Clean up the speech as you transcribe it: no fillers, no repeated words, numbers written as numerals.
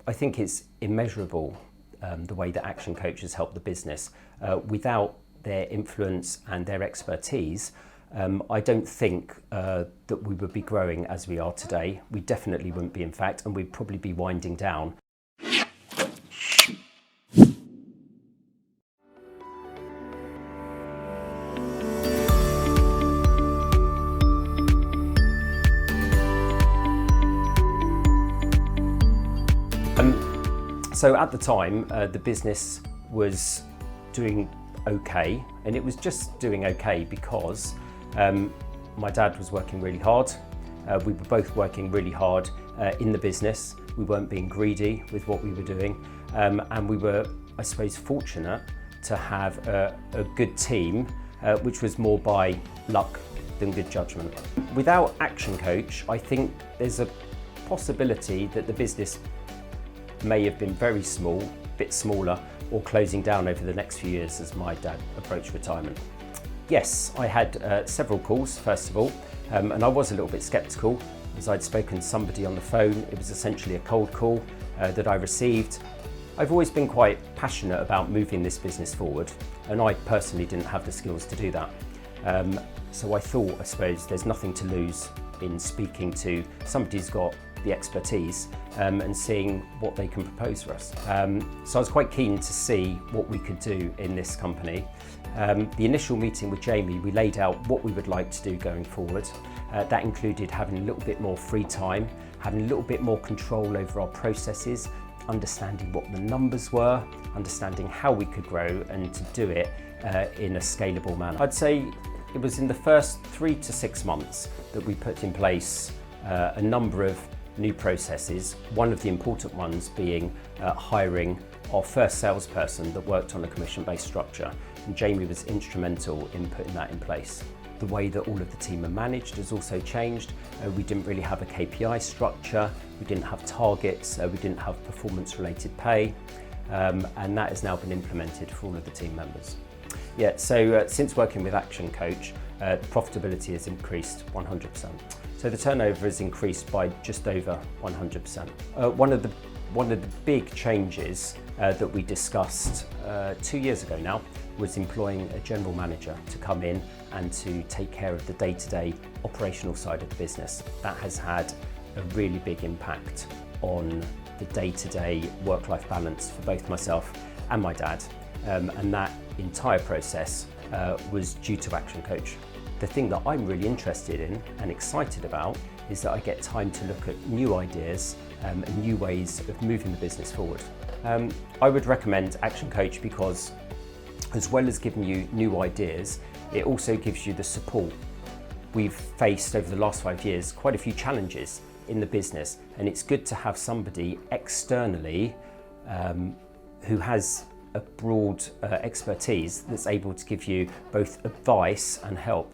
I think it's immeasurable the way that Actioncoach has helped the business. Without their influence and their expertise, I don't think that we would be growing as we are today. We definitely wouldn't be, in fact, and we'd probably be winding down. So at the time, the business was doing okay, and it was just doing okay because my dad was working really hard. We were both working really hard in the business. We weren't being greedy with what we were doing, and we were, I suppose, fortunate to have a good team, which was more by luck than good judgment. Without Actioncoach, I think there's a possibility that the business may have been very small, a bit smaller, or closing down over the next few years as my dad approached retirement. Yes, I had several calls, first of all, and I was a little bit sceptical as I'd spoken to somebody on the phone. It was essentially a cold call that I received. I've always been quite passionate about moving this business forward, and I personally didn't have the skills to do that. So I thought, I suppose, there's nothing to lose in speaking to somebody who's got the expertise and seeing what they can propose for us. So I was quite keen to see what we could do in this company. The initial meeting with Jamie, we laid out what we would like to do going forward. That included having a little bit more free time, having a little bit more control over our processes, understanding what the numbers were, understanding how we could grow, and to do it in a scalable manner. I'd say it was in the first 3 to 6 months that we put in place a number of new processes, one of the important ones being hiring our first salesperson that worked on a commission-based structure, and Jamie was instrumental in putting that in place. The way that all of the team are managed has also changed. We didn't really have a KPI structure, we didn't have targets, we didn't have performance-related pay, and that has now been implemented for all of the team members. Yeah, so since working with Actioncoach, the profitability has increased 100%. So the turnover has increased by just over 100%. One of the big changes that we discussed 2 years ago now was employing a general manager to come in and to take care of the day-to-day operational side of the business. That has had a really big impact on the day-to-day work-life balance for both myself and my dad, and that entire process was due to Actioncoach. The thing that I'm really interested in and excited about is that I get time to look at new ideas and new ways of moving the business forward. I would recommend Actioncoach because, as well as giving you new ideas, it also gives you the support. We've faced over the last 5 years quite a few challenges in the business, and it's good to have somebody externally who has a broad expertise that's able to give you both advice and help.